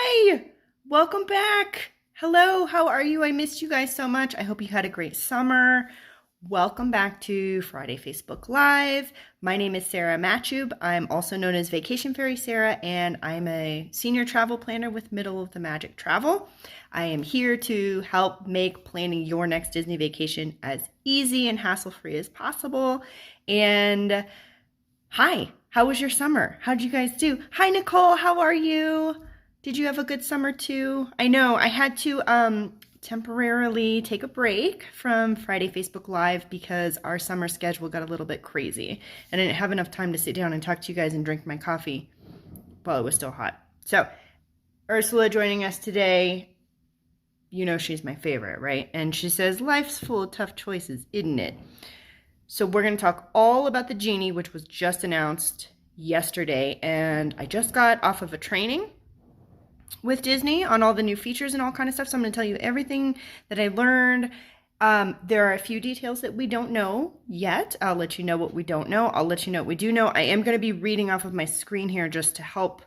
Hi! Welcome back. Hello, how are you? I missed you guys so much. I hope you had a great summer. Welcome back to Friday Facebook Live. My name is Sara Mahjoub. I'm also known as Vacation Fairy Sara, and I'm a senior travel planner with Middle of the Magic Travel. I am here to help make planning your next Disney vacation as easy and hassle-free as possible. And hi, how was your summer? How'd you guys do? Hi, Nicole, how are you? Did you have a good summer too? I know I had to temporarily take a break from Friday Facebook Live because our summer schedule got a little bit crazy and I didn't have enough time to sit down and talk to you guys and drink my coffee while it was still hot. So Ursula joining us today, you know she's my favorite, right? And she says, life's full of tough choices, isn't it? So we're going to talk all about the Genie, which was just announced yesterday, and I just got off of a training with Disney on all the new features and all kind of stuff. So I'm going to tell you everything that I learned. There are a few details that we don't know yet. I'll let you know what we don't know. I'll let you know what we do know. I am going to be reading off of my screen here just to help.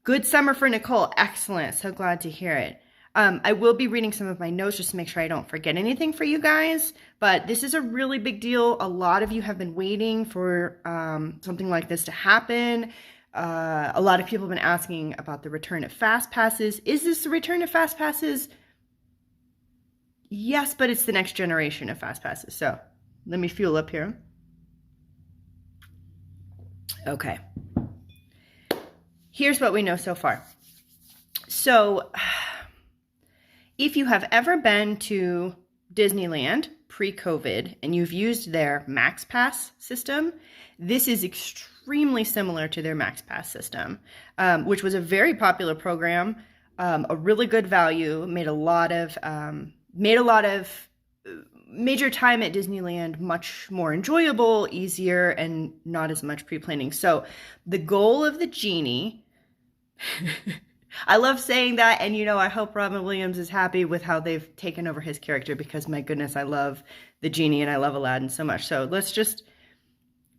Good summer for Nicole. Excellent. So glad to hear it. I will be reading some of my notes just to make sure I don't forget anything for you guys. But this is a really big deal. A lot of you have been waiting for something like this to happen. A lot of people have been asking about the return of Fast Passes. Is this the return of Fast Passes? Yes, but it's the next generation of Fast Passes. So let me fuel up here. Okay. Here's what we know so far. So if you have ever been to Disneyland pre-COVID and you've used their Max Pass system, this is extremely similar to their Max Pass system, which was a very popular program, a really good value, made a lot of major time at Disneyland much more enjoyable, easier, and not as much pre-planning. So the goal of the Genie, I love saying that, and you know, I hope Robin Williams is happy with how they've taken over his character because my goodness, I love the Genie and I love Aladdin so much. So let's just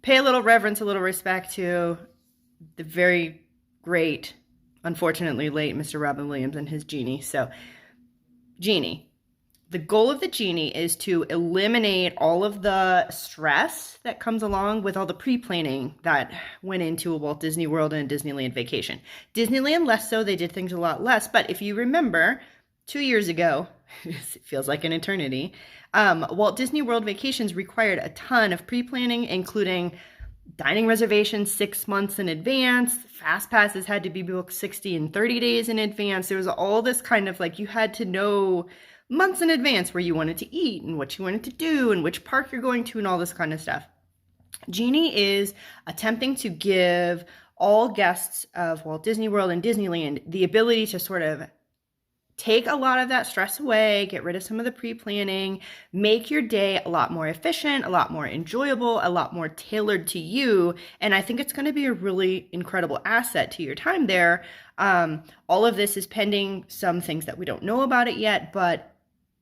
pay a little reverence, a little respect to the very great, unfortunately late Mr. Robin Williams and his Genie. So, Genie. The goal of the Genie is to eliminate all of the stress that comes along with all the pre-planning that went into a Walt Disney World and a Disneyland vacation. Disneyland less so, they did things a lot less, but if you remember, 2 years ago, it feels like an eternity, Walt Disney World vacations required a ton of pre-planning, including dining reservations 6 months in advance. Fast passes had to be booked 60 and 30 days in advance. There was all this kind of like, you had to know months in advance where you wanted to eat and what you wanted to do and which park you're going to and all this kind of stuff. Genie is attempting to give all guests of Walt Disney World and Disneyland the ability to sort of take a lot of that stress away, get rid of some of the pre-planning, make your day a lot more efficient, a lot more enjoyable, a lot more tailored to you. And I think it's going to be a really incredible asset to your time there. All of this is pending some things that we don't know about it yet, but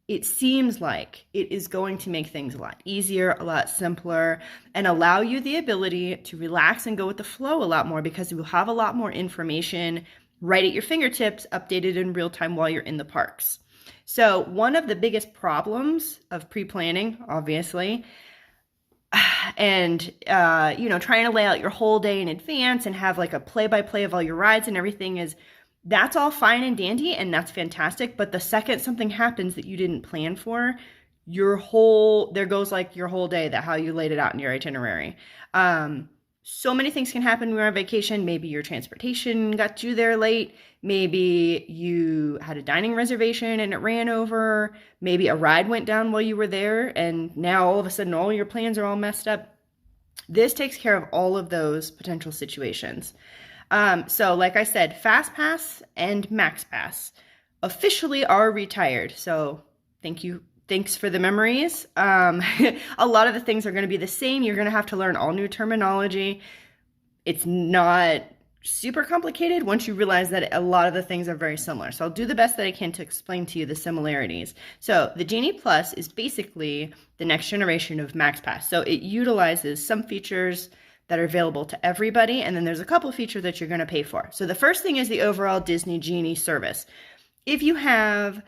it seems like it is going to make things a lot easier, a lot simpler, and allow you the ability to relax and go with the flow a lot more because you'll have a lot more information right at your fingertips, updated in real time while you're in the parks. So one of the biggest problems of pre-planning, obviously, and you know, trying to lay out your whole day in advance and have like a play-by-play of all your rides and everything is, that's all fine and dandy and that's fantastic. But the second something happens that you didn't plan for, there goes like your whole day, that how you laid it out in your itinerary. So many things can happen when you're on vacation. Maybe your transportation got you there late. Maybe you had a dining reservation and it ran over. Maybe a ride went down while you were there and now all of a sudden all your plans are all messed up. This takes care of all of those potential situations. So like I said, Fast Pass and Max Pass officially are retired. So thank you. Thanks for the memories. A lot of the things are going to be the same. You're going to have to learn all new terminology. It's not super complicated once you realize that a lot of the things are very similar. So I'll do the best that I can to explain to you the similarities. So the Genie Plus is basically the next generation of Max Pass. So it utilizes some features that are available to everybody. And then there's a couple features that you're going to pay for. So the first thing is the overall Disney Genie service. If you have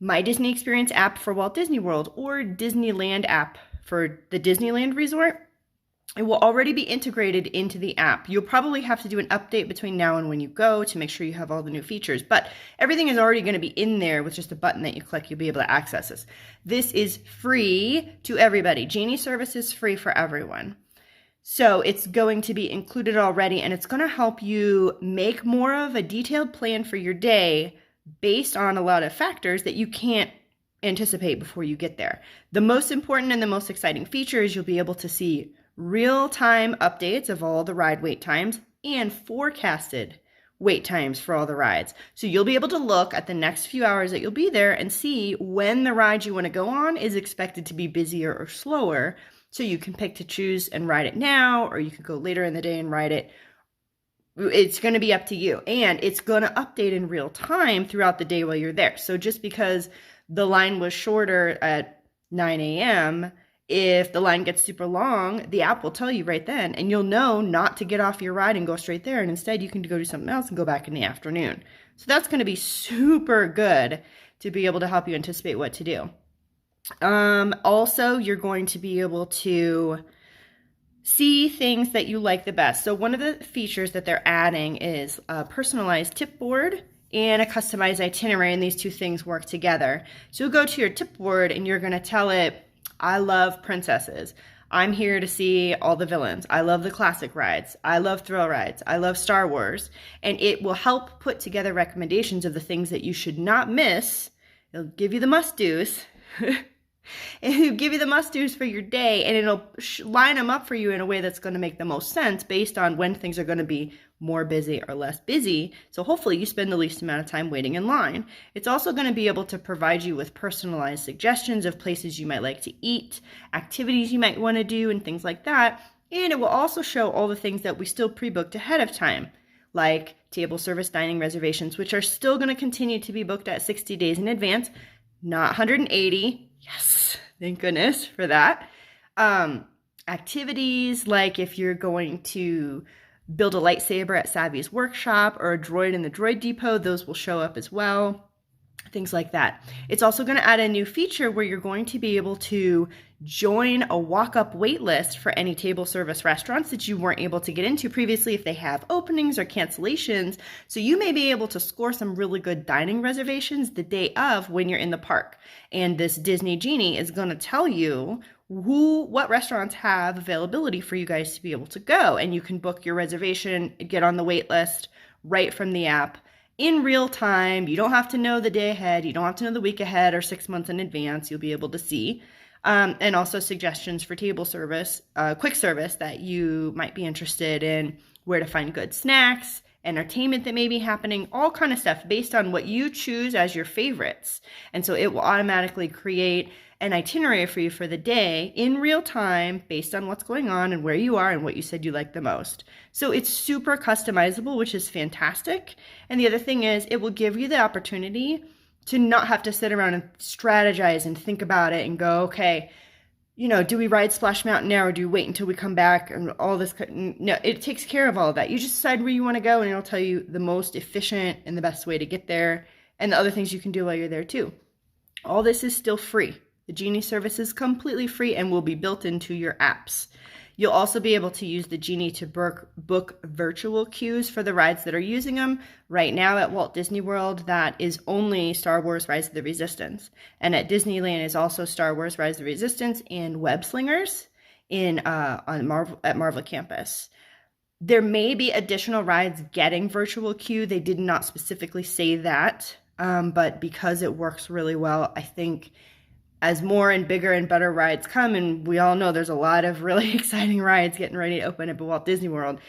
My Disney Experience app for Walt Disney World or Disneyland app for the Disneyland Resort, it will already be integrated into the app. You'll probably have to do an update between now and when you go to make sure you have all the new features, but everything is already going to be in there with just a button that you click. You'll be able to access this. This is free to everybody. Genie service is free for everyone. So it's going to be included already, and it's going to help you make more of a detailed plan for your day based on a lot of factors that you can't anticipate before you get there. The most important and the most exciting feature is you'll be able to see real-time updates of all the ride wait times and forecasted wait times for all the rides. So you'll be able to look at the next few hours that you'll be there and see when the ride you want to go on is expected to be busier or slower. So you can pick to choose and ride it now, or you could go later in the day and ride it. It's going to be up to you, and it's going to update in real time throughout the day while you're there. So just because the line was shorter at 9 a.m., if the line gets super long, the app will tell you right then, and you'll know not to get off your ride and go straight there, and instead you can go do something else and go back in the afternoon. So that's going to be super good to be able to help you anticipate what to do. Also, you're going to be able to see things that you like the best. So one of the features that they're adding is a personalized tip board and a customized itinerary, and these two things work together. So you'll go to your tip board and you're going to tell it, I love princesses. I'm here to see all the villains. I love the classic rides. I love thrill rides. I love Star Wars. And it will help put together recommendations of the things that you should not miss. It'll give you the must-dos. It'll give you the must-dos for your day, and it'll line them up for you in a way that's going to make the most sense based on when things are going to be more busy or less busy. So hopefully you spend the least amount of time waiting in line. It's also going to be able to provide you with personalized suggestions of places you might like to eat, activities you might want to do, and things like that. And it will also show all the things that we still pre-booked ahead of time, like table service dining reservations, which are still going to continue to be booked at 60 days in advance, not 180. Yes, thank goodness for that. Activities like if you're going to build a lightsaber at Savvy's workshop or a droid in the droid depot, those will show up as well. Things like that. It's also going to add a new feature where you're going to be able to join a walk-up wait list for any table service restaurants that you weren't able to get into previously if they have openings or cancellations. So you may be able to score some really good dining reservations the day of when you're in the park. And this Disney Genie is going to tell you what restaurants have availability for you guys to be able to go. And you can book your reservation, get on the wait list right from the app in real time. You don't have to know the day ahead. You don't have to know the week ahead or 6 months in advance. You'll be able to see. And also suggestions for table service, quick service that you might be interested in, where to find good snacks, entertainment that may be happening, all kind of stuff based on what you choose as your favorites. And so it will automatically create an itinerary for you for the day in real time based on what's going on and where you are and what you said you like the most. So it's super customizable, which is fantastic. And the other thing is it will give you the opportunity to not have to sit around and strategize and think about it and go, okay, do we ride Splash Mountain now or do we wait until we come back and all this? No, it takes care of all of that. You just decide where you want to go and it'll tell you the most efficient and the best way to get there and the other things you can do while you're there too. All this is still free. The Genie service is completely free and will be built into your apps. You'll also be able to use the Genie to book virtual queues for the rides that are using them. Right now at Walt Disney World, that is only Star Wars Rise of the Resistance. And at Disneyland is also Star Wars Rise of the Resistance and Web Slingers at Marvel Campus. There may be additional rides getting virtual queue. They did not specifically say that, but because it works really well, I think as more and bigger and better rides come, and we all know there's a lot of really exciting rides getting ready to open at Walt Disney World.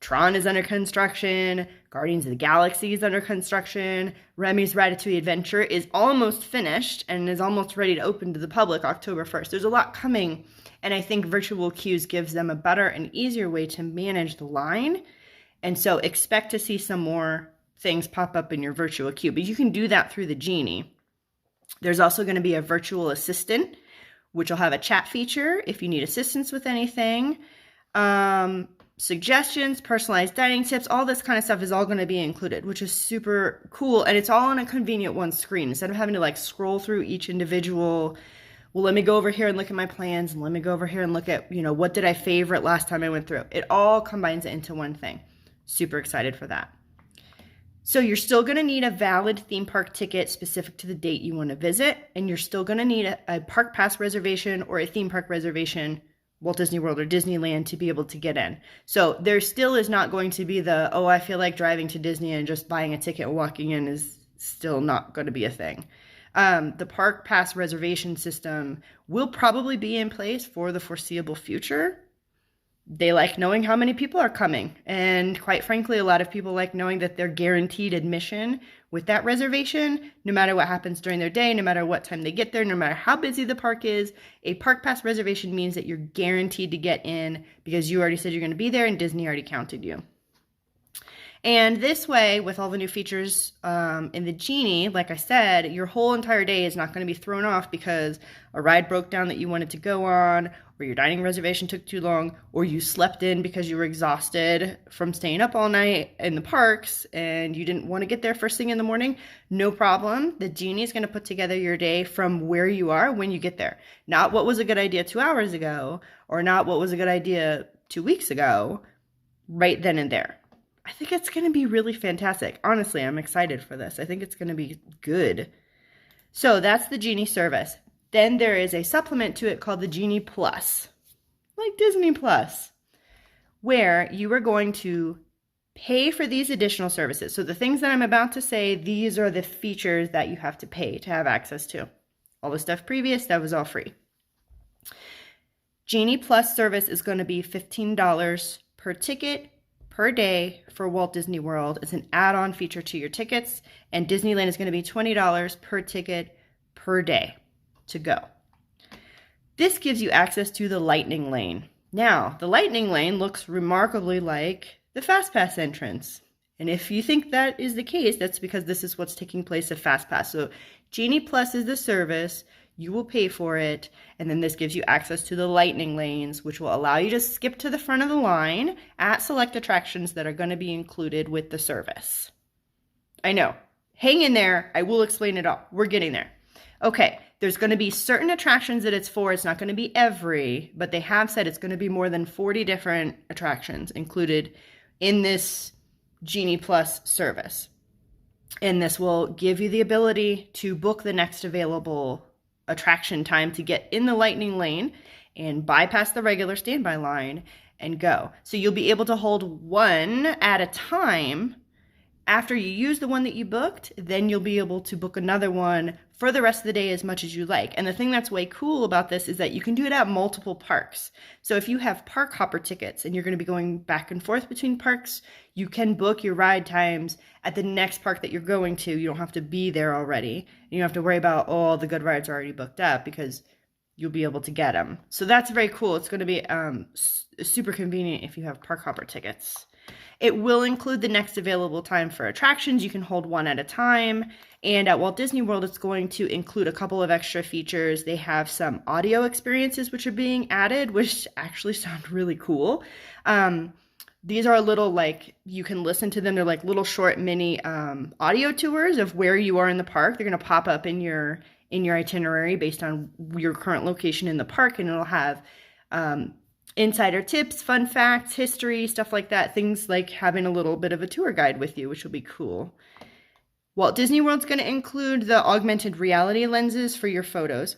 Tron is under construction, Guardians of the Galaxy is under construction, Remy's Ratatouille Adventure is almost finished and is almost ready to open to the public October 1st. There's a lot coming, and I think virtual queues gives them a better and easier way to manage the line. And so expect to see some more things pop up in your virtual queue, but you can do that through the Genie. There's also going to be a virtual assistant, which will have a chat feature if you need assistance with anything. suggestions, personalized dining tips, all this kind of stuff is all going to be included, which is super cool. And it's all on a convenient one screen instead of having to like scroll through each individual. Well, let me go over here and look at my plans, and let me go over here and look at, what did I favorite last time I went through. It all combines it into one thing. Super excited for that. So you're still going to need a valid theme park ticket specific to the date you want to visit, and you're still going to need a park pass reservation or a theme park reservation, Walt Disney World or Disneyland, to be able to get in. So there still is not going to be the, I feel like driving to Disney and just buying a ticket and walking in is still not going to be a thing. The park pass reservation system will probably be in place for the foreseeable future. They like knowing how many people are coming. And quite frankly, a lot of people like knowing that they're guaranteed admission with that reservation, no matter what happens during their day, no matter what time they get there, no matter how busy the park is. A park pass reservation means that you're guaranteed to get in because you already said you're going to be there and Disney already counted you. And this way, with all the new features in the Genie, like I said, your whole entire day is not going to be thrown off because a ride broke down that you wanted to go on, or your dining reservation took too long, or you slept in because you were exhausted from staying up all night in the parks and you didn't want to get there first thing in the morning. No problem. The Genie is going to put together your day from where you are when you get there. Not what was a good idea 2 hours ago, or not what was a good idea 2 weeks ago, right then and there. I think it's going to be really fantastic. Honestly, I'm excited for this. I think it's going to be good. So that's the Genie service. Then there is a supplement to it called the Genie Plus, like Disney Plus, where you are going to pay for these additional services. So the things that I'm about to say, these are the features that you have to pay to have access to. All the stuff previous, that was all free. Genie Plus service is going to be $15 per ticket per day for Walt Disney World. It's an add-on feature to your tickets, and Disneyland is going to be $20 per ticket per day to go. This gives you access to the Lightning Lane. Now, the Lightning Lane looks remarkably like the FastPass entrance. And if you think that is the case, that's because this is what's taking place at FastPass. So Genie Plus is the service. You will pay for it, and then this gives you access to the Lightning Lanes, which will allow you to skip to the front of the line at select attractions that are going to be included with the service. I know. Hang in there. I will explain it all. We're getting there. Okay, there's going to be certain attractions that it's for. It's not going to be every, but they have said it's going to be more than 40 different attractions included in this Genie Plus service. And this will give you the ability to book the next available attraction time to get in the Lightning Lane and bypass the regular standby line and go. So you'll be able to hold one at a time. After you use the one that you booked, then you'll be able to book another one for the rest of the day as much as you like. And the thing that's way cool about this is that you can do it at multiple parks. So if you have park hopper tickets and you're going to be going back and forth between parks, you can book your ride times at the next park that you're going to. You don't have to be there already. And you don't have to worry about, all the good rides are already booked up, because you'll be able to get them. So that's very cool. It's going to be super convenient if you have park hopper tickets. It will include the next available time for attractions. You can hold one at a time. And at Walt Disney World, it's going to include a couple of extra features. They have some audio experiences which are being added, which actually sound really cool. These are little, you can listen to them. They're like little short mini audio tours of where you are in the park. They're going to pop up in your itinerary based on your current location in the park, and it'll have insider tips, fun facts, history, stuff like that. Things like having a little bit of a tour guide with you, which will be cool. Walt Disney World's going to include the augmented reality lenses for your photos.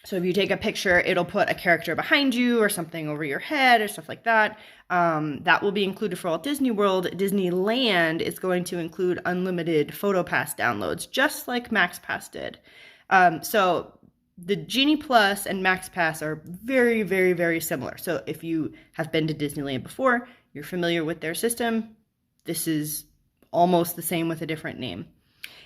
So if you take a picture, it'll put a character behind you or something over your head or stuff like that. That will be included for Walt Disney World. Disneyland is going to include unlimited PhotoPass downloads, just like MaxPass did. So the Genie Plus and MaxPass are very, very, very similar. So if you have been to Disneyland before, you're familiar with their system. This is almost the same with a different name.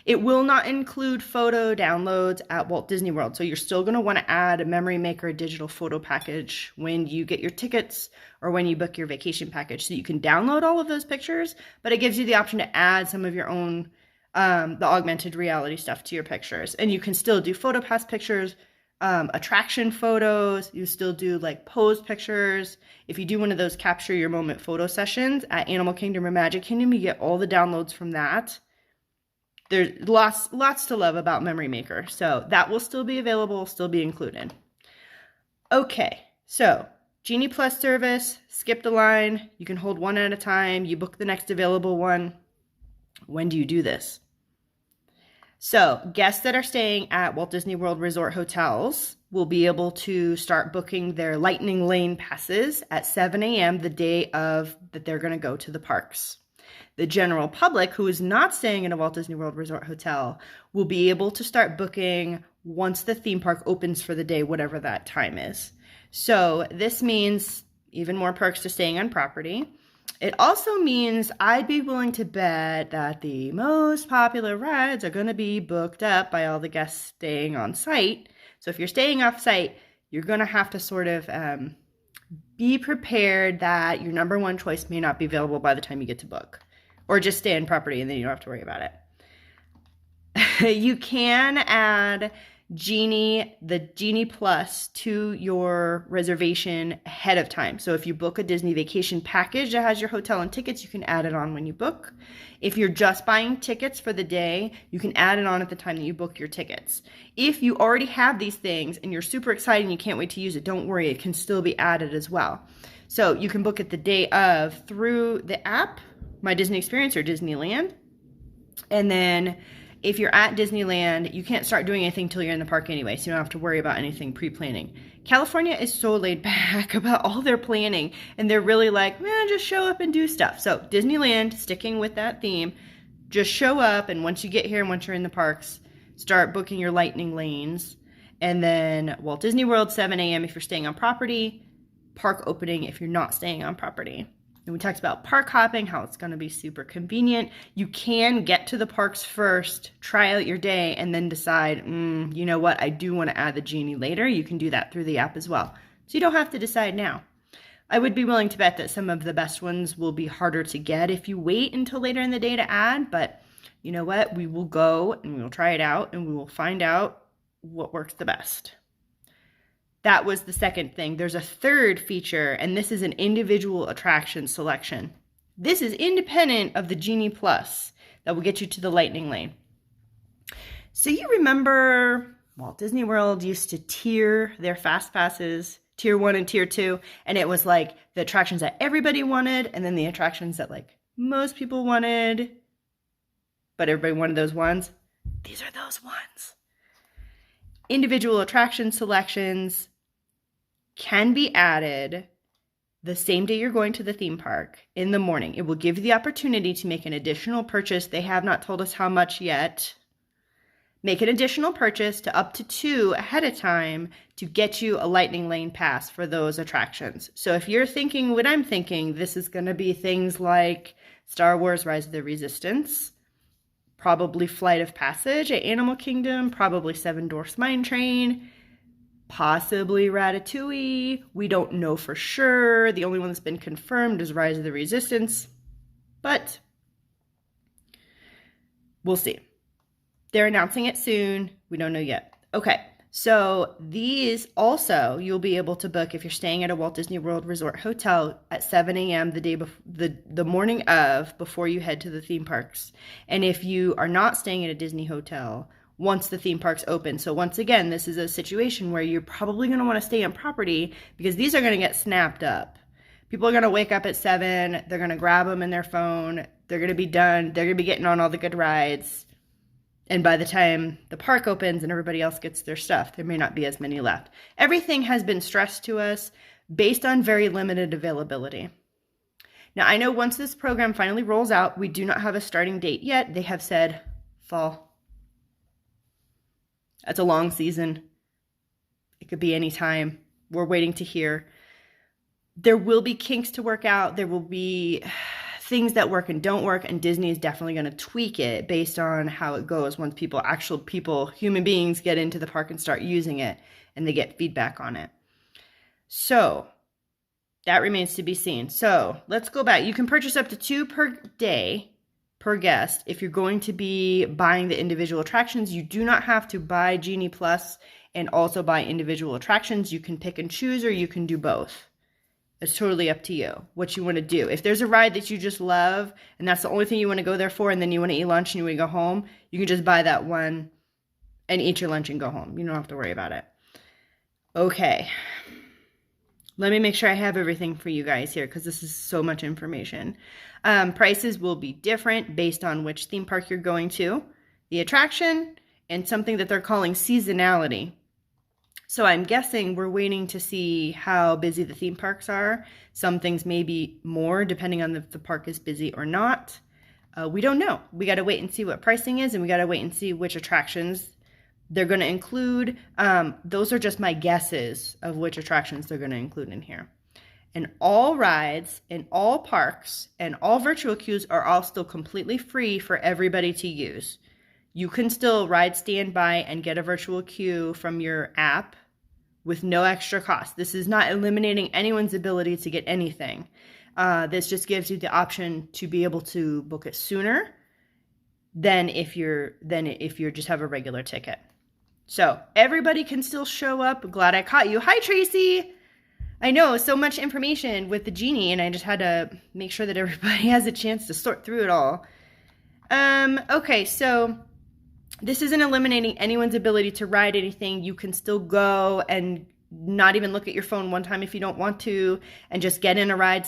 It will not include photo downloads at Walt Disney World. So you're still going to want to add a Memory Maker digital photo package when you get your tickets or when you book your vacation package. So you can download all of those pictures, but it gives you the option to add some of your own the augmented reality stuff to your pictures. And you can still do PhotoPass pictures attraction photos. You still do like pose pictures. If you do one of those capture your moment photo sessions at Animal Kingdom or Magic Kingdom, you get all the downloads from that. There's lots to love about Memory Maker. So that will still be available, still be included. Okay, so Genie Plus service, skip the line. You can hold one at a time. You book the next available one. When do you do this? So guests that are staying at Walt Disney World Resort hotels will be able to start booking their Lightning Lane passes at 7 a.m. the day of that they're going to go to the parks. The general public who is not staying in a Walt Disney World Resort hotel will be able to start booking once the theme park opens for the day, whatever that time is. So this means even more perks to staying on property. It also means I'd be willing to bet that the most popular rides are going to be booked up by all the guests staying on site. So if you're staying off site, you're going to have to sort of be prepared that your number one choice may not be available by the time you get to book. Or just stay on property and then you don't have to worry about it. You can add the Genie Plus to your reservation ahead of time. So if you book a Disney vacation package that has your hotel and tickets, you can add it on when you book. If you're just buying tickets for the day, you can add it on at the time that you book your tickets. If you already have these things and you're super excited and you can't wait to use it, don't worry, it can still be added as well. So you can book it the day of through the app, My Disney Experience or Disneyland. And then if you're at Disneyland, you can't start doing anything till you're in the park anyway, so you don't have to worry about anything pre-planning. California is so laid back about all their planning, and they're really like, man, just show up and do stuff. So Disneyland, sticking with that theme, just show up, and once you get here and once you're in the parks, start booking your lightning lanes. And then Walt Disney World, 7 a.m. if you're staying on property, park opening if you're not staying on property. And we talked about park hopping, how it's going to be super convenient. You can get to the parks first, try out your day, and then decide, you know what, I do want to add the Genie later. You can do that through the app as well. So you don't have to decide now. I would be willing to bet that some of the best ones will be harder to get if you wait until later in the day to add, but you know what, we will go and we will try it out and we will find out what works the best. That was the second thing. There's a third feature, and this is an individual attraction selection. This is independent of the Genie Plus that will get you to the Lightning Lane. So you remember Walt Disney World used to tier their fast passes, tier 1 and tier 2, and it was like the attractions that everybody wanted and then the attractions that like most people wanted, but everybody wanted those ones. These are those ones. Individual attraction selections can be added the same day you're going to the theme park in the morning. It will give you the opportunity to make an additional purchase. They have not told us how much yet. Make an additional purchase to up to 2 ahead of time to get you a Lightning Lane pass for those attractions. So if you're thinking what I'm thinking, this is going to be things like Star Wars Rise of the Resistance, probably Flight of Passage at Animal Kingdom, probably Seven Dwarfs Mine Train, possibly Ratatouille. We don't know for sure. The only one that's been confirmed is Rise of the Resistance, but we'll see. They're announcing it soon. We don't know yet. Okay, so these also you'll be able to book if you're staying at a Walt Disney World Resort hotel at 7 a.m. the day the morning of before you head to the theme parks. And if you are not staying at a Disney hotel, once the theme parks open. So once again, this is a situation where you're probably going to want to stay on property because these are going to get snapped up. People are going to wake up at 7. They're going to grab them in their phone. They're going to be done. They're going to be getting on all the good rides. And by the time the park opens and everybody else gets their stuff, there may not be as many left. Everything has been stressed to us based on very limited availability. Now, I know once this program finally rolls out, we do not have a starting date yet. They have said fall. That's a long season. It could be any time. We're waiting to hear. There will be kinks to work out. There will be things that work and don't work, and Disney is definitely going to tweak it based on how it goes once human beings get into the park and start using it and they get feedback on it. So that remains to be seen. So let's go back. You can purchase up to 2 per day per guest. If you're going to be buying the individual attractions, you do not have to buy Genie Plus and also buy individual attractions. You can pick and choose, or you can do both. It's totally up to you what you want to do. If there's a ride that you just love and that's the only thing you want to go there for, and then you want to eat lunch and you want to go home, you can just buy that one and eat your lunch and go home. You don't have to worry about it. Okay. Let me make sure I have everything for you guys here, because this is so much information. Prices will be different based on which theme park you're going to, the attraction, and something that they're calling seasonality. So I'm guessing we're waiting to see how busy the theme parks are. Some things may be more depending on if the park is busy or not. We don't know. We got to wait and see what pricing is, and we got to wait and see which attractions they're going to include. Those are just my guesses of which attractions they're going to include in here. And all rides in all parks and all virtual queues are all still completely free for everybody to use. You can still ride standby and get a virtual queue from your app with no extra cost. This is not eliminating anyone's ability to get anything. This just gives you the option to be able to book it sooner than if you just have a regular ticket. So everybody can still show up. Glad I caught you. Hi, Tracy. I know, so much information with the Genie, and I just had to make sure that everybody has a chance to sort through it all. Okay, so this isn't eliminating anyone's ability to ride anything. You can still go and not even look at your phone one time if you don't want to, and just get in a ride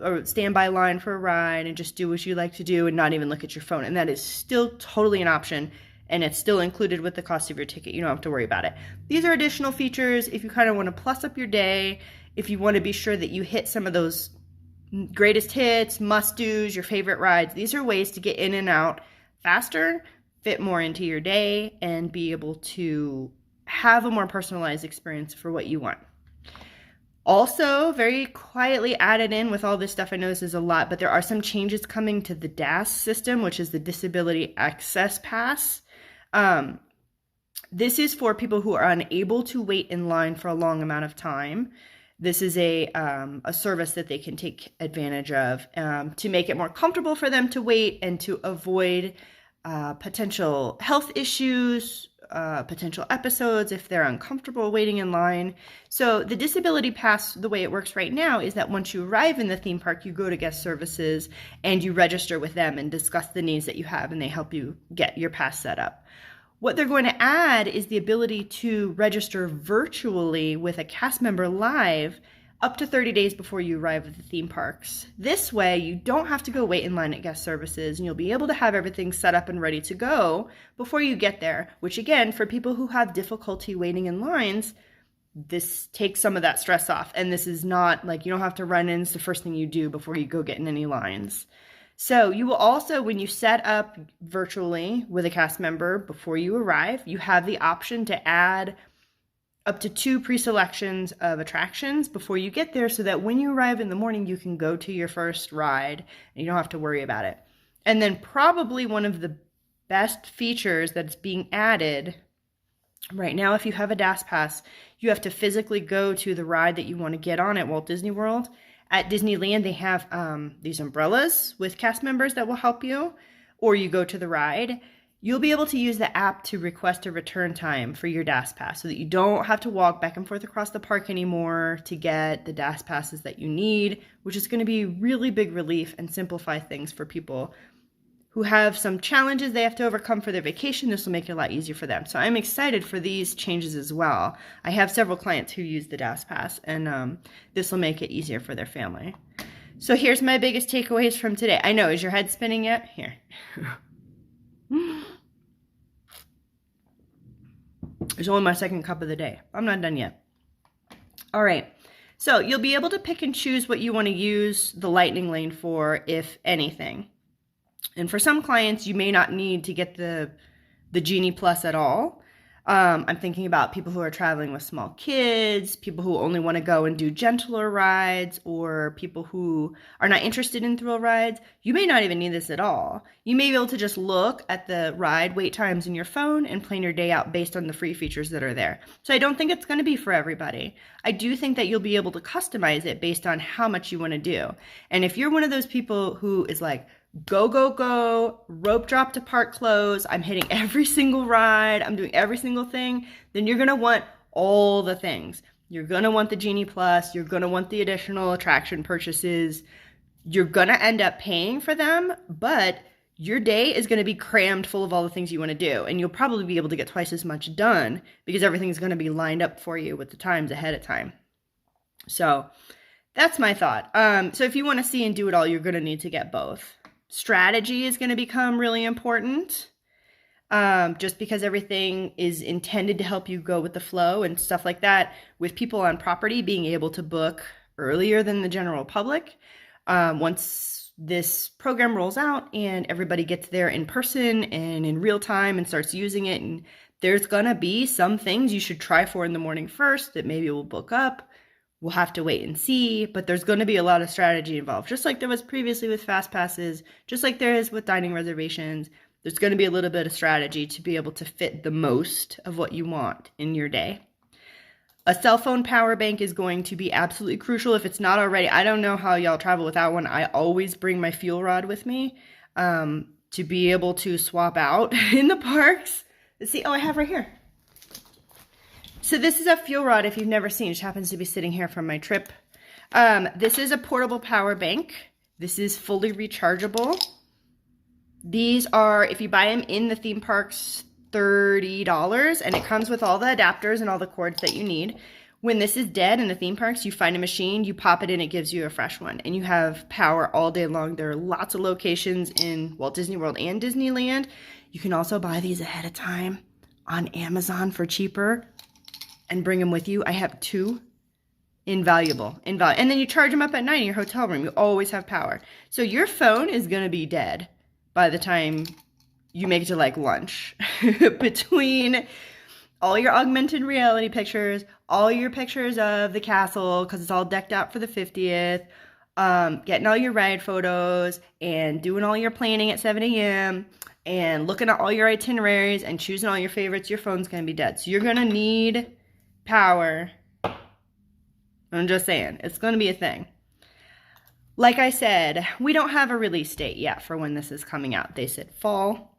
or standby line for a ride and just do what you like to do and not even look at your phone. And that is still totally an option. And it's still included with the cost of your ticket. You don't have to worry about it. These are additional features if you kind of want to plus up your day, if you want to be sure that you hit some of those greatest hits, must-dos, your favorite rides. These are ways to get in and out faster, fit more into your day, and be able to have a more personalized experience for what you want. Also, very quietly added in with all this stuff, I know this is a lot, but there are some changes coming to the DAS system, which is the Disability Access Pass. This is for people who are unable to wait in line for a long amount of time. This is a service that they can take advantage of to make it more comfortable for them to wait and to avoid potential health issues, potential episodes if they're uncomfortable waiting in line. So the Disability Pass, the way it works right now, is that once you arrive in the theme park, you go to guest services and you register with them and discuss the needs that you have, and they help you get your pass set up. What they're going to add is the ability to register virtually with a cast member live up to 30 days before you arrive at the theme parks. This way, you don't have to go wait in line at guest services, and you'll be able to have everything set up and ready to go before you get there, which again, for people who have difficulty waiting in lines, this takes some of that stress off. And this is not like you don't have to run in. It's the first thing you do before you go get in any lines. So you will also, when you set up virtually with a cast member before you arrive, you have the option to add up to 2 pre-selections of attractions before you get there, so that when you arrive in the morning, you can go to your first ride and you don't have to worry about it. And then probably one of the best features that's being added right now, if you have a DAS pass, you have to physically go to the ride that you want to get on at Walt Disney World. At Disneyland, they have these umbrellas with cast members that will help you, or you go to the ride. You'll be able to use the app to request a return time for your DAS pass so that you don't have to walk back and forth across the park anymore to get the DAS passes that you need, which is going to be really big relief and simplify things for people who have some challenges they have to overcome for their vacation. This will make it a lot easier for them. So I'm excited for these changes as well. I have several clients who use the DAS pass, and this will make it easier for their family. So here's my biggest takeaways from today. I know, is your head spinning yet? Here. It's only my second cup of the day. I'm not done yet. All right. So you'll be able to pick and choose what you want to use the lightning lane for, if anything. And for some clients, you may not need to get the Genie Plus at all. I'm thinking about people who are traveling with small kids, people who only want to go and do gentler rides, or people who are not interested in thrill rides. You may not even need this at all. You may be able to just look at the ride wait times in your phone and plan your day out based on the free features that are there. So I don't think it's going to be for everybody. I do think that you'll be able to customize it based on how much you want to do. And if you're one of those people who is like, go, go, go, rope drop to park close, I'm hitting every single ride, I'm doing every single thing, then you're gonna want all the things. You're gonna want the Genie Plus, you're gonna want the additional attraction purchases, you're gonna end up paying for them, but your day is gonna be crammed full of all the things you wanna do, and you'll probably be able to get twice as much done because everything's gonna be lined up for you with the times ahead of time. So that's my thought. So if you wanna see and do it all, you're gonna need to get both. Strategy is going to become really important, just because everything is intended to help you go with the flow and stuff like that. With people on property being able to book earlier than the general public, once this program rolls out and everybody gets there in person and in real time and starts using it, and there's going to be some things you should try for in the morning first that maybe will book up. We'll have to wait and see, but there's going to be a lot of strategy involved. Just like there was previously with fast passes, just like there is with dining reservations, there's going to be a little bit of strategy to be able to fit the most of what you want in your day. A cell phone power bank is going to be absolutely crucial if it's not already. I don't know how y'all travel without one. I always bring my fuel rod with me to be able to swap out in the parks. Let's see, oh, I have right here. So this is a fuel rod if you've never seen. It happens to be sitting here from my trip. This is a portable power bank. This is fully rechargeable. These are, if you buy them in the theme parks, $30, and it comes with all the adapters and all the cords that you need. When this is dead in the theme parks, you find a machine, you pop it in, it gives you a fresh one, and you have power all day long. There are lots of locations in Walt Disney World and Disneyland. You can also buy these ahead of time on Amazon for cheaper and bring them with you. I have 2. Invaluable. And then you charge them up at night in your hotel room. You always have power. So your phone is going to be dead by the time you make it to like lunch. Between all your augmented reality pictures, all your pictures of the castle because it's all decked out for the 50th, getting all your ride photos and doing all your planning at 7 a.m. and looking at all your itineraries and choosing all your favorites, your phone's going to be dead. So you're going to need power. I'm just saying, it's going to be a thing. Like I said, we don't have a release date yet for when this is coming out. They said fall.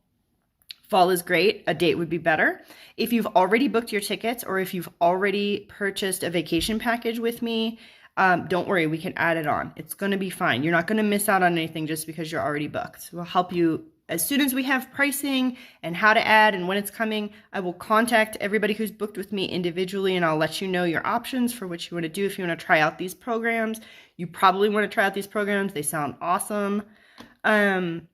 Fall is great. A date would be better. If you've already booked your tickets or if you've already purchased a vacation package with me, don't worry, we can add it on. It's going to be fine. You're not going to miss out on anything just because you're already booked. We'll help you. As soon as we have pricing and how to add and when it's coming, I will contact everybody who's booked with me individually and I'll let you know your options for what you want to do if you want to try out these programs. You probably want to try out these programs. They sound awesome. And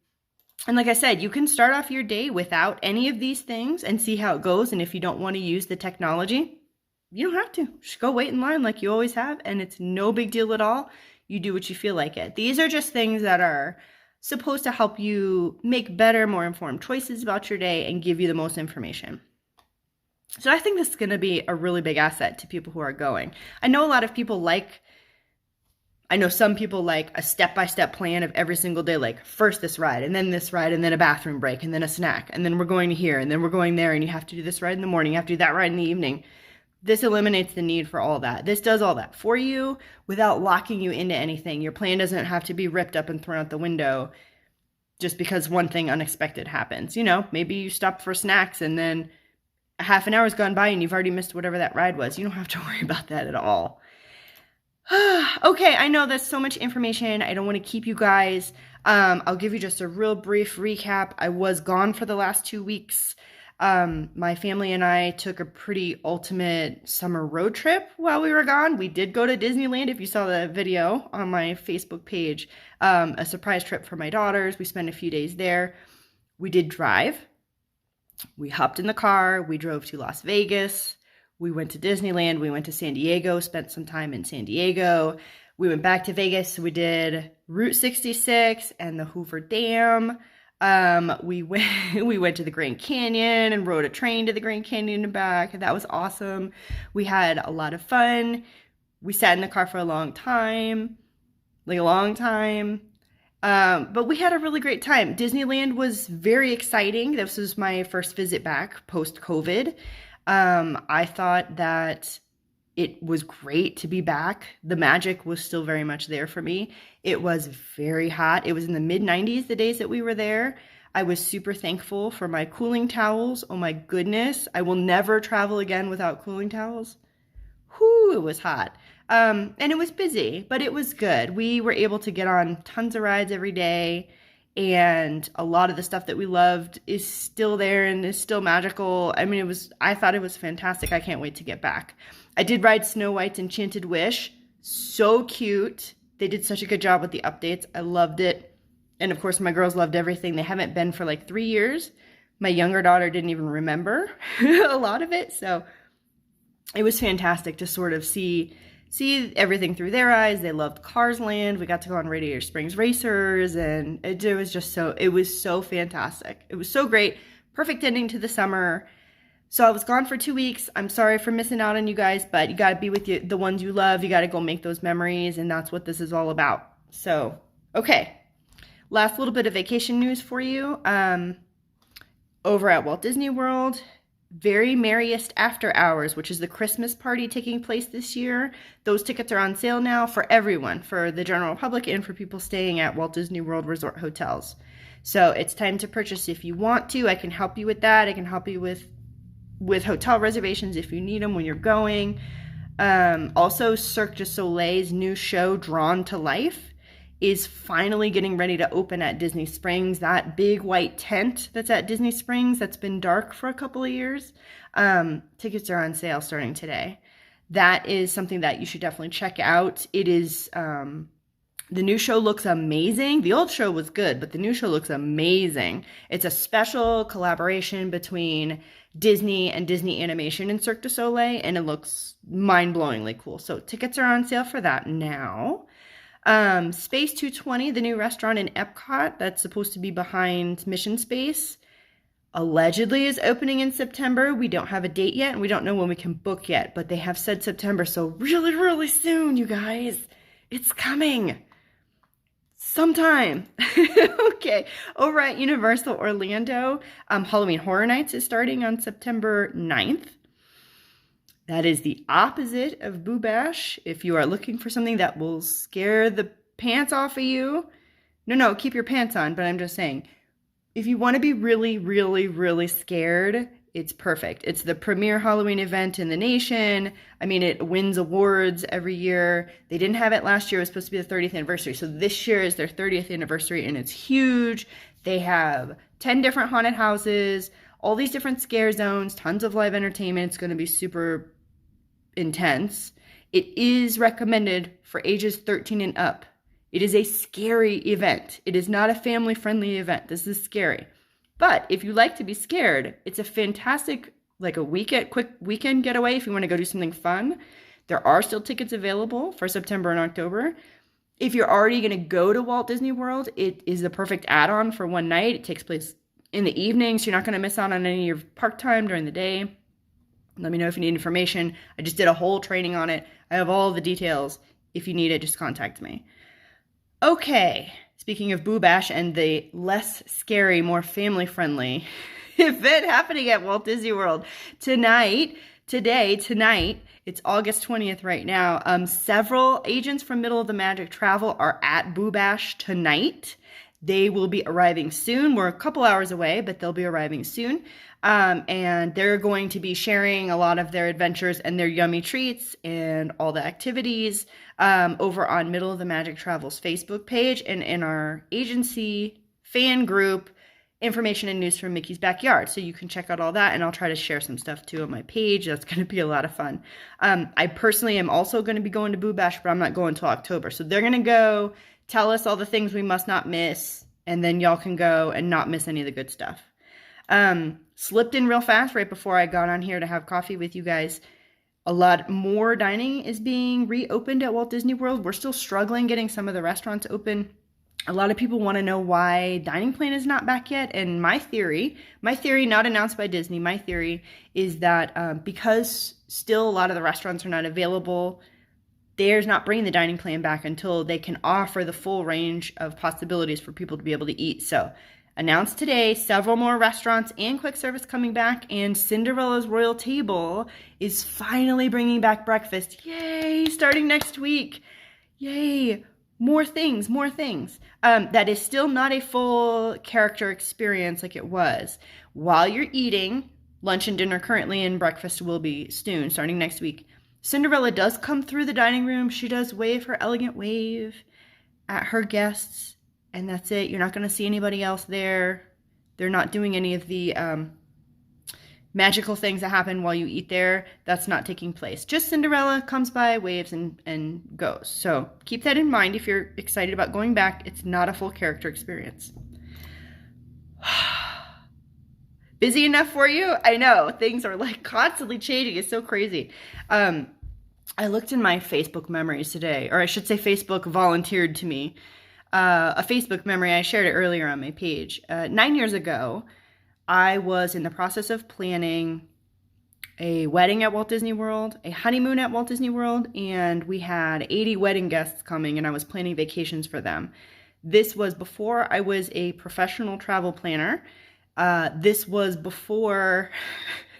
like I said, you can start off your day without any of these things and see how it goes. And if you don't want to use the technology, you don't have to. Just go wait in line like you always have, and it's no big deal at all. You do what you feel like it. These are just things that are supposed to help you make better, more informed choices about your day and give you the most information. So I think this is going to be a really big asset to people who are going. I know a lot of people I know some people like a step-by-step plan of every single day, like first this ride, and then a bathroom break, and then a snack, and then we're going to here, and then we're going there, and you have to do this ride in the morning, you have to do that ride in the evening. This eliminates the need for all that. This does all that for you without locking you into anything. Your plan doesn't have to be ripped up and thrown out the window just because one thing unexpected happens. You know, maybe you stop for snacks and then a half an hour's gone by and you've already missed whatever that ride was. You don't have to worry about that at all. Okay, I know that's so much information. I don't want to keep you guys. I'll give you just a real brief recap. I was gone for the last 2 weeks. My family and I took a pretty ultimate summer road trip while we were gone. We did go to Disneyland, if you saw the video on my Facebook page, a surprise trip for my daughters. We spent a few days there. We did drive. We hopped in the car. We drove to Las Vegas. We went to Disneyland. We went to San Diego, spent some time in San Diego. We went back to Vegas. We did Route 66 and the Hoover Dam. We went to the Grand Canyon and rode a train to the Grand Canyon and back. That was awesome. We had a lot of fun. We sat in the car for a long time, but we had a really great time. Disneyland was very exciting. This was my first visit back post-COVID. I thought that It was great to be back. The magic was still very much there for me. It was very hot. It was in the mid 90s the days that we were there. I was super thankful for my cooling towels. Oh my goodness. I will never travel again without cooling towels. Whew, it was hot. And it was busy, but it was good. We were able to get on tons of rides every day, and a lot of the stuff that we loved is still there and is still magical. I mean, I thought it was fantastic. I can't wait to get back. I did ride Snow White's Enchanted Wish. So cute. They did such a good job with the updates. I loved it. And of course, my girls loved everything. They haven't been for like 3 years. My younger daughter didn't even remember a lot of it. So it was fantastic to sort of see everything through their eyes. They loved Cars Land. We got to go on Radiator Springs Racers, and it was so fantastic. It was so great. Perfect ending to the summer. So I was gone for 2 weeks. I'm sorry for missing out on you guys, but you got to be with the ones you love. You got to go make those memories, and that's what this is all about. So, okay. Last little bit of vacation news for you. Over at Walt Disney World, Very Merriest After Hours, which is the Christmas party taking place this year. Those tickets are on sale now for everyone, for the general public and for people staying at Walt Disney World Resort hotels. So it's time to purchase if you want to. I can help you with that. I can help you with hotel reservations if you need them when you're going. Also, Cirque du Soleil's new show, Drawn to Life, is finally getting ready to open at Disney Springs. That big white tent that's at Disney Springs that's been dark for a couple of years. Tickets are on sale starting today. That is something that you should definitely check out. It is, the new show looks amazing. The old show was good, but the new show looks amazing. It's a special collaboration between Disney and Disney Animation and Cirque du Soleil, and it looks mind-blowingly cool. So tickets are on sale for that now. Space 220, the new restaurant in Epcot that's supposed to be behind Mission Space, allegedly is opening in September. We don't have a date yet, and we don't know when we can book yet, but they have said September, so really, really soon, you guys. It's coming. Sometime. Okay. Over at Universal Orlando, Halloween Horror Nights is starting on September 9th. That is the opposite of Boo Bash. If you are looking for something that will scare the pants off of you, no, keep your pants on, but I'm just saying, if you want to be really, really, really scared, it's perfect. It's the premier Halloween event in the nation. I mean, it wins awards every year. They didn't have it last year. It was supposed to be the 30th anniversary. So this year is their 30th anniversary, and it's huge. They have 10 different haunted houses, all these different scare zones, tons of live entertainment. It's going to be super intense. It is recommended for ages 13 and up. It is a scary event. It is not a family-friendly event. This is scary. But if you like to be scared, it's a fantastic, like quick weekend getaway if you want to go do something fun. There are still tickets available for September and October. If you're already going to go to Walt Disney World, it is the perfect add-on for one night. It takes place in the evening, so you're not going to miss out on any of your park time during the day. Let me know if you need information. I just did a whole training on it. I have all the details. If you need it, just contact me. Okay, speaking of Boo Bash and the less scary, more family-friendly event happening at Walt Disney World tonight, it's August 20th right now. Several agents from Middle of the Magic Travel are at Boo Bash tonight. They will be arriving soon. We're a couple hours away, but they'll be arriving soon. And they're going to be sharing a lot of their adventures and their yummy treats and all the activities over on Middle of the Magic Travel's Facebook page and in our agency fan group, Information and News from Mickey's Backyard. So you can check out all that, and I'll try to share some stuff too on my page. That's going to be a lot of fun. I personally am also going to be going to Boo Bash, but I'm not going until October. So they're going to go tell us all the things we must not miss, and then y'all can go and not miss any of the good stuff. Slipped in real fast right before I got on here to have coffee with you guys. A lot more dining is being reopened at Walt Disney World. We're still struggling getting some of the restaurants open. A lot of people want to know why dining plan is not back yet. And my theory, not announced by Disney, my theory is that because still a lot of the restaurants are not available, they're not bringing the dining plan back until they can offer the full range of possibilities for people to be able to eat. So Announced today, several more restaurants and quick service coming back, and Cinderella's Royal Table is finally bringing back breakfast. Yay! Starting next week. Yay! More things, more things. That is still not a full character experience like it was. While you're eating, lunch and dinner currently, and breakfast will be soon, starting next week. Cinderella does come through the dining room. She does wave her elegant wave at her guests, and that's it. You're not going to see anybody else there. They're not doing any of the magical things that happen while you eat there. That's not taking place. Just Cinderella comes by, waves, and goes. So keep that in mind if you're excited about going back. It's not a full character experience. Busy enough for you? I know. Things are like constantly changing. It's so crazy. I looked in my Facebook memories today, or I should say Facebook volunteered to me a Facebook memory. I shared it earlier on my page. 9 years ago, I was in the process of planning a wedding at Walt Disney World, a honeymoon at Walt Disney World, and we had 80 wedding guests coming, and I was planning vacations for them. This was before I was a professional travel planner. This was before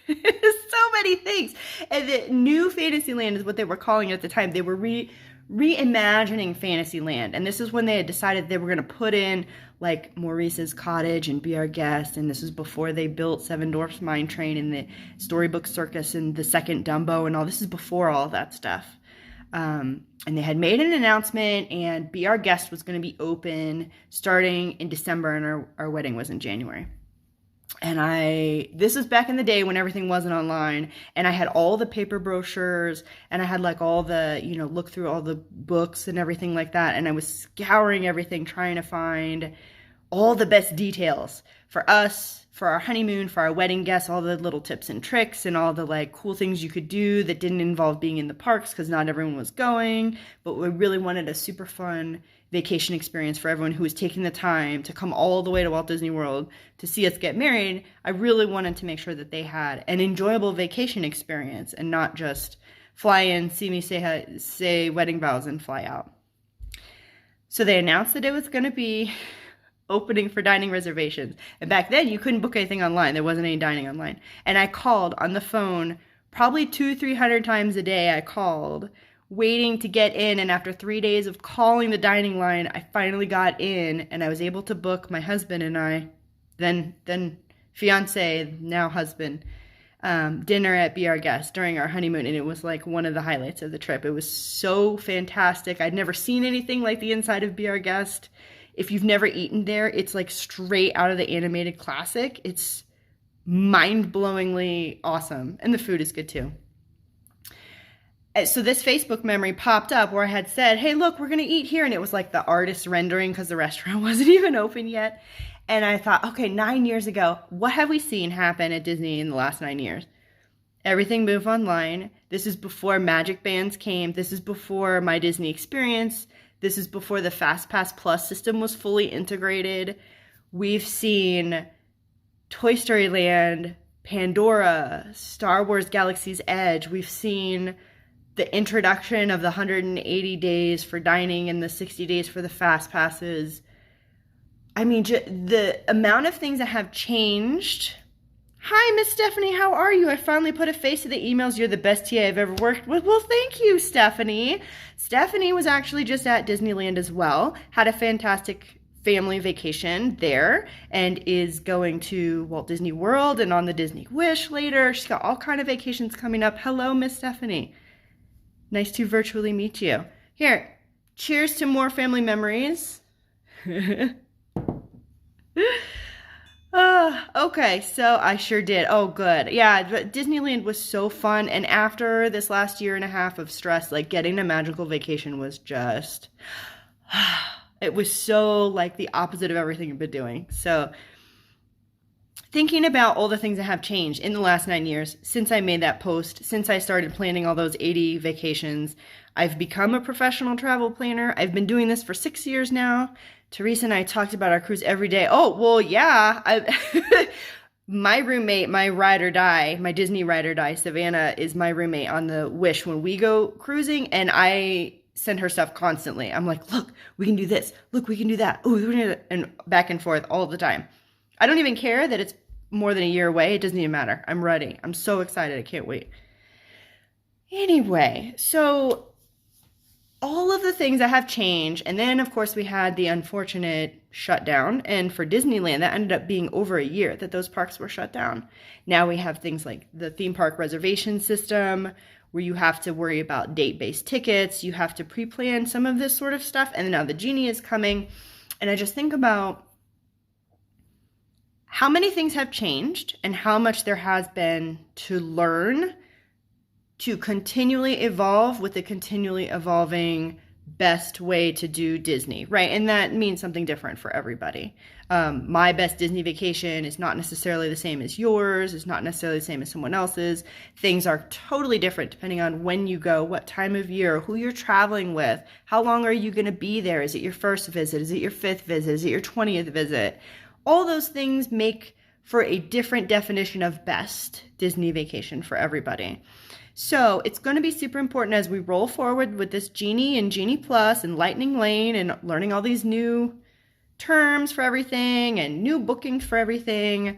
so many things. And the new Fantasyland is what they were calling it at the time. They were reimagining Fantasyland. And this is when they had decided they were going to put in like Maurice's Cottage and Be Our Guest. And this was before they built Seven Dwarfs Mine Train and the Storybook Circus and the second Dumbo and all. This is before all of that stuff. And they had made an announcement, and Be Our Guest was going to be open starting in December, and our wedding was in January. And this was back in the day when everything wasn't online, and I had all the paper brochures, and I had like all the, look through all the books and everything like that. And I was scouring everything, trying to find all the best details for us, for our honeymoon, for our wedding guests, all the little tips and tricks and all the like cool things you could do that didn't involve being in the parks because not everyone was going. But we really wanted a super fun vacation experience for everyone who was taking the time to come all the way to Walt Disney World to see us get married. I really wanted to make sure that they had an enjoyable vacation experience and not just fly in, see me say wedding vows and fly out. So they announced that it was going to be opening for dining reservations. And back then you couldn't book anything online. There wasn't any dining online. And I called on the phone probably 200-300 times a day. I called waiting to get in, and after 3 days of calling the dining line, I finally got in, and I was able to book my husband and I, then fiance, now husband, dinner at Be Our Guest during our honeymoon, and it was like one of the highlights of the trip. It was so fantastic. I'd never seen anything like the inside of Be Our Guest. If you've never eaten there, it's like straight out of the animated classic. It's mind-blowingly awesome, and the food is good too. So this Facebook memory popped up where I had said, hey, look, we're going to eat here. And it was like the artist rendering because the restaurant wasn't even open yet. And I thought, okay, 9 years ago, what have we seen happen at Disney in the last 9 years? Everything moved online. This is before Magic Bands came. This is before My Disney Experience. This is before the FastPass Plus system was fully integrated. We've seen Toy Story Land, Pandora, Star Wars Galaxy's Edge. We've seen the introduction of the 180 days for dining and the 60 days for the fast passes. I mean, the amount of things that have changed. Hi, Miss Stephanie, how are you? I finally put a face to the emails. You're the best TA I've ever worked with. Well, thank you, Stephanie. Stephanie was actually just at Disneyland as well. Had a fantastic family vacation there and is going to Walt Disney World and on the Disney Wish later. She's got all kind of vacations coming up. Hello, Miss Stephanie. Nice to virtually meet you. Here, cheers to more family memories. Okay, so I sure did. Oh, good. Yeah, Disneyland was so fun. And after this last year and a half of stress, like getting a magical vacation was just, it was so like the opposite of everything I've been doing. So thinking about all the things that have changed in the last 9 years since I made that post, since I started planning all those 80 vacations, I've become a professional travel planner. I've been doing this for 6 years now. Teresa and I talked about our cruise every day. Oh, well, yeah. My roommate, my ride or die, my Disney ride or die, Savannah, is my roommate on the Wish when we go cruising, and I send her stuff constantly. I'm like, look, we can do this. Look, we can do that. Ooh, and back and forth all the time. I don't even care that it's more than a year away. It doesn't even matter. I'm ready. I'm so excited. I can't wait. Anyway, so all of the things that have changed, and then of course we had the unfortunate shutdown, and for Disneyland that ended up being over a year that those parks were shut down. Now we have things like the theme park reservation system where you have to worry about date-based tickets, you have to pre-plan some of this sort of stuff, and now the Genie is coming, and I just think about how many things have changed and how much there has been to learn to continually evolve with the continually evolving best way to do Disney, right? And that means something different for everybody. My best Disney vacation is not necessarily the same as yours. It's not necessarily the same as someone else's. Things are totally different depending on when you go, what time of year, who you're traveling with, how long are you going to be there? Is it your first visit? Is it your 5th visit? Is it your 20th visit? All those things make for a different definition of best Disney vacation for everybody. So it's going to be super important as we roll forward with this Genie and Genie Plus and Lightning Lane and learning all these new terms for everything and new bookings for everything.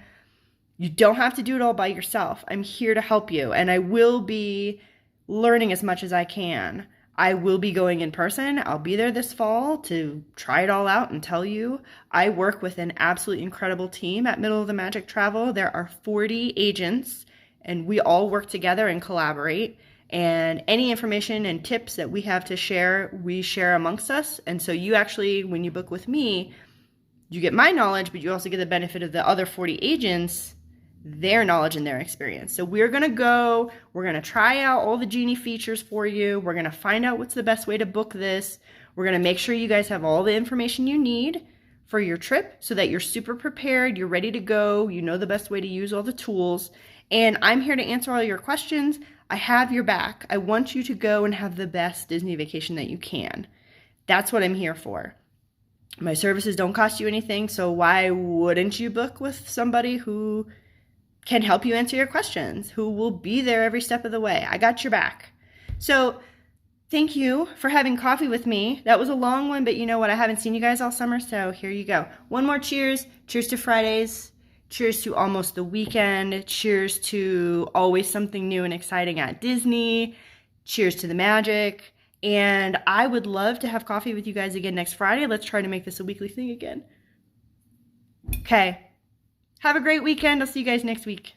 You don't have to do it all by yourself. I'm here to help you, and I will be learning as much as I can. I will be going in person. I'll be there this fall to try it all out and tell you. I work with an absolutely incredible team at Middle of the Magic Travel. There are 40 agents, and we all work together and collaborate. And any information and tips that we have to share, we share amongst us. And so you actually, when you book with me, you get my knowledge, but you also get the benefit of the other 40 agents, their knowledge and their experience. So we're going to go, we're going to try out all the Genie features for you. We're going to find out what's the best way to book this. We're going to make sure you guys have all the information you need for your trip so that you're super prepared, you're ready to go, you know the best way to use all the tools. And I'm here to answer all your questions. I have your back. I want you to go and have the best Disney vacation that you can. That's what I'm here for. My services don't cost you anything, so why wouldn't you book with somebody who can help you answer your questions, who will be there every step of the way? I got your back. So thank you for having coffee with me. That was a long one, but you know what? I haven't seen you guys all summer, so here you go. One more cheers. Cheers to Fridays. Cheers to almost the weekend. Cheers to always something new and exciting at Disney. Cheers to the magic. And I would love to have coffee with you guys again next Friday. Let's try to make this a weekly thing again. Okay. Have a great weekend. I'll see you guys next week.